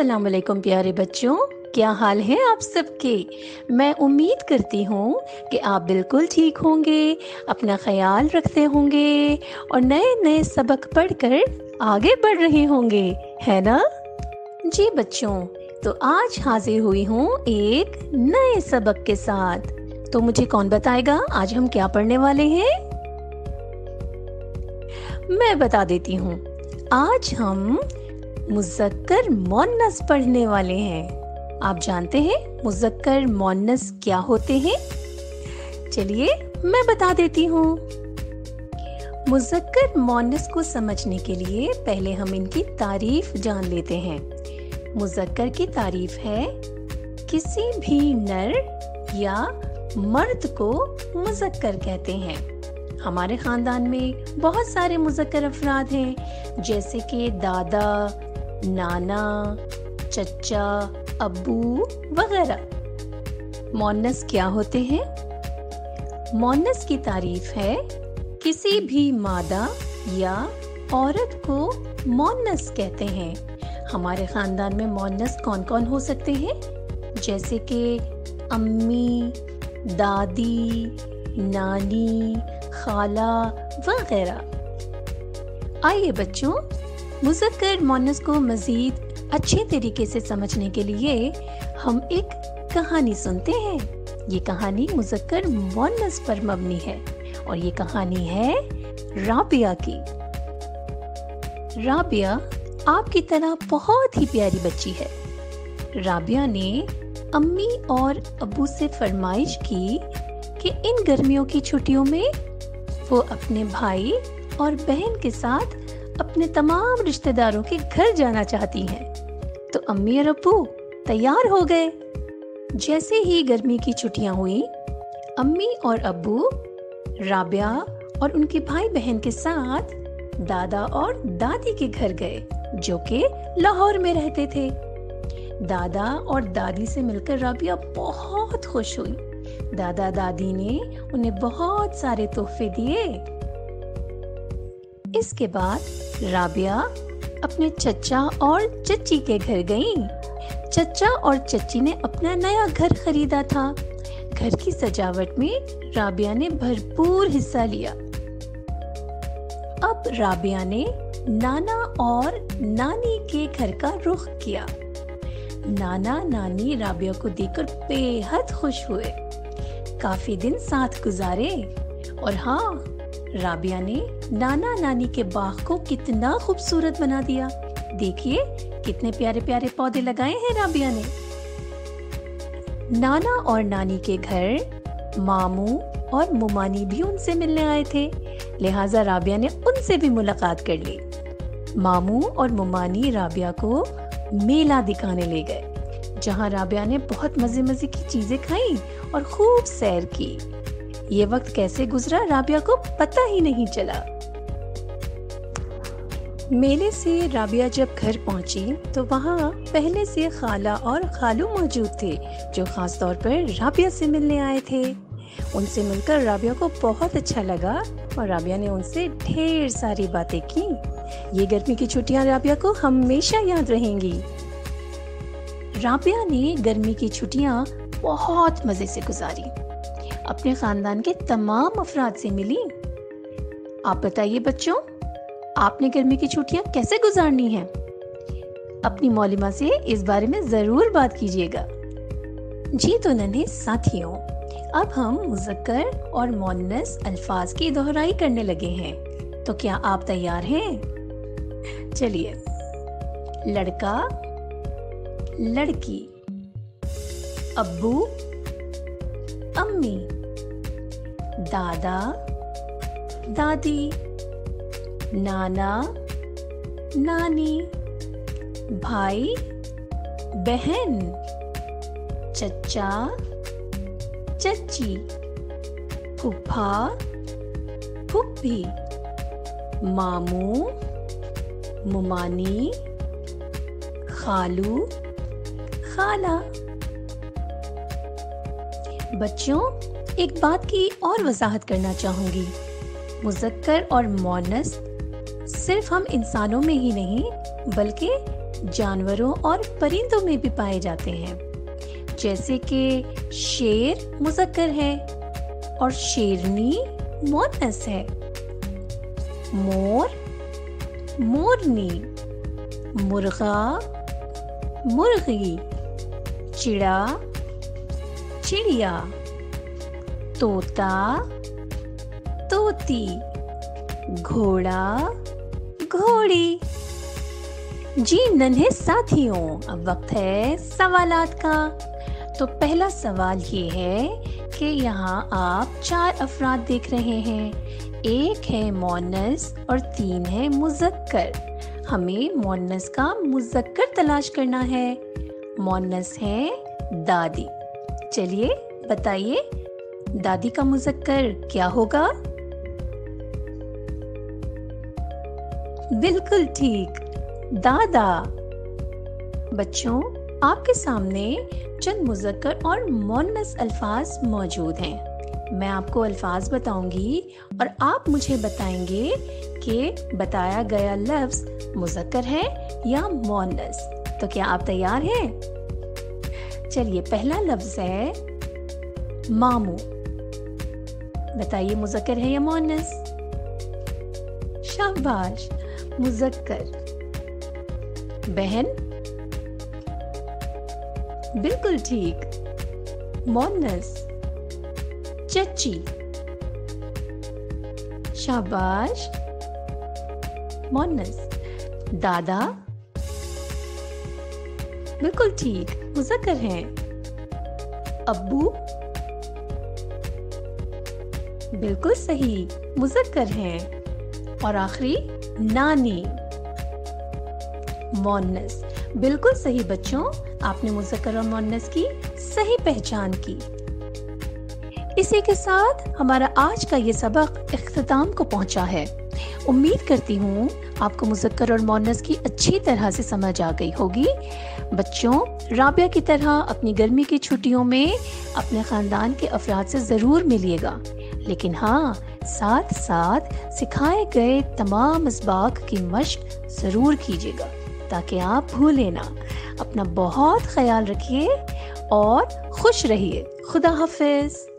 अस्सलाम वालेकुम प्यारे बच्चों, क्या हाल है आप सबके। मैं उम्मीद करती हूँ कि आप बिल्कुल ठीक होंगे, अपना ख्याल रखते होंगे और नए नए सबक पढ़कर आगे बढ़ रहे होंगे, है ना। जी बच्चों, तो आज हाजिर हुई हूँ एक नए सबक के साथ। तो मुझे कौन बताएगा आज हम क्या पढ़ने वाले हैं। मैं बता देती हूँ, आज हम मुज़क्कर मोन्नस पढ़ने वाले हैं। आप जानते हैं मुज़क्कर मोन्नस क्या होते हैं? चलिए मैं बता देती हूँ। मुज़क्कर मोन्नस को समझने के लिए पहले हम इनकी तारीफ जान लेते हैं। मुज़क्कर की तारीफ है किसी भी नर या मर्द को मुज़क्कर कहते हैं। हमारे खानदान में बहुत सारे मुज़क्कर अफराद हैं, जैसे कि दादा, नाना, चचा, अब्बू वगैरह। मोन्नस क्या होते हैं? मोन्नस की तारीफ है किसी भी मादा या औरत को मोन्नस कहते हैं। हमारे खानदान में मोन्नस कौन कौन हो सकते हैं? जैसे कि अम्मी, दादी, नानी, खाला वगैरह। आइए बच्चों, मुज़क्कर मोन्नस को मज़ीद अच्छे तरीके से समझने के लिए हम एक कहानी सुनते हैं। ये कहानी मुज़क्कर मोन्नस पर मबनी है और ये कहानी है राबिया की। राबिया आपकी तरह बहुत ही प्यारी बच्ची है। राबिया ने अम्मी और अब्बू से फरमाइश की कि इन गर्मियों की छुट्टियों में वो अपने भाई और बहन के साथ अपने तमाम रिश्तेदारों के घर जाना चाहती हैं। तो अम्मी और अब्बू तैयार हो गए। जैसे ही गर्मी की छुट्टियां हुई, अम्मी और अब्बू राबिया और उनके भाई बहन के साथ दादा और दादी के घर गए, जो कि लाहौर में रहते थे। दादा और दादी से मिलकर राबिया बहुत खुश हुई। दादा दादी ने उन्हें बहुत सारे तोहफे दिए। इसके बाद राबिया अपने चचा और चची के घर गईं। चचा और चची ने अपना नया घर खरीदा था। घर की सजावट में राबिया ने भरपूर हिस्सा लिया। अब राबिया ने नाना और नानी के घर का रुख किया। नाना नानी राबिया को देखकर बेहद खुश हुए। काफी दिन साथ गुजारे और हाँ, राबिया ने नाना नानी के बाग को कितना खूबसूरत बना दिया। देखिए कितने प्यारे प्यारे पौधे लगाए हैं राबिया ने। नाना और नानी के घर मामू और मुमानी भी उनसे मिलने आए थे, लिहाजा राबिया ने उनसे भी मुलाकात कर ली। मामू और मुमानी राबिया को मेला दिखाने ले गए, जहाँ राबिया ने बहुत मजे मजे की चीजें खाई और खूब सैर की। ये वक्त कैसे गुजरा राबिया को पता ही नहीं चला। मेले से राबिया जब घर पहुंची तो वहाँ पहले से खाला और खालू मौजूद थे, जो खास तौर पर राबिया से मिलने आए थे। उनसे मिलकर राबिया को बहुत अच्छा लगा और राबिया ने उनसे ढेर सारी बातें की। ये गर्मी की छुट्टियां राबिया को हमेशा याद रहेंगी। राबिया ने गर्मी की छुट्टियां बहुत मजे से गुजारी। अपने खानदान के तमाम अफराद से मिली। आप बताइए बच्चों, आपने गर्मी की छुट्टियां कैसे गुजारनी हैं? अपनी मौलिमा से इस बारे में जरूर बात कीजिएगा। जी तो नन्हे साथियों, अब हम मुज़क्कर और मोन्नस अल्फाज की दोहराई करने लगे हैं। तो क्या आप तैयार हैं? चलिए। लड़का, लड़की, अब्बू, अम्मी, दादा, दादी, नाना, नानी, भाई, बहन, चचा, चची, फूफा, फूफी, मामू, मुमानी, खालू, खाला। बच्चों, एक बात की और वजाहत करना चाहूंगी। मुज़क्कर और मोन्नस सिर्फ हम इंसानों में ही नहीं, बल्कि जानवरों और परिंदों में भी पाए जाते हैं, जैसे कि शेर मुज़क्कर है और शेरनी मुअन्नस है। मोर मोरनी, मुर्गा मुर्गी, चिड़ा चिड़िया, तोता तोती, घोड़ा घोड़ी। जी नन्हे साथियों, अब वक्त है सवालात का। तो पहला सवाल ये है कि यहाँ आप 4 अफराद देख रहे हैं। 1 है मुअन्नस और 3 है मुज़क्कर। हमें मुअन्नस का मुज़क्कर तलाश करना है। मुअन्नस है दादी। चलिए बताइए, दादी का मुज़क्कर क्या होगा? बिल्कुल ठीक, दादा। बच्चों, आपके सामने चंद मुज़क्कर और मुअन्नस अल्फाज मौजूद हैं। मैं आपको अल्फाज बताऊंगी और आप मुझे बताएंगे कि बताया गया लफ्ज़ मुज़क्कर है या मुअन्नस। तो क्या आप तैयार हैं? चलिए, पहला लफ्ज़ है मामू। बताइए मुज़क्कर है या मुअन्नस? शाबाश, मुज़क्कर। बहन? बिल्कुल ठीक, मुअन्नस। चची? शाबाश, मुअन्नस। दादा? बिल्कुल ठीक, मुज़क्कर हैं। अब्बू? बिल्कुल सही, मुज़क्कर हैं। और आखिरी नानी, मुअन्नस। बिल्कुल सही बच्चों, आपने मुज़क्कर और मुअन्नस की सही पहचान की। इसी के साथ हमारा आज का ये सबक इख्तिताम को पहुंचा है। उम्मीद करती हूँ आपको मुज़क्कर और मुअन्नस की अच्छी तरह से समझ आ गई होगी। बच्चों, राबिया की तरह अपनी गर्मी की छुट्टियों में अपने ख़ानदान के अफराद से ज़रूर मिलिएगा, लेकिन हाँ, साथ साथ सिखाए गए तमाम असबाक की मश्क ज़रूर कीजिएगा ताकि आप भूलें ना। अपना बहुत ख्याल रखिए और खुश रहिए। खुदा हाफिज़।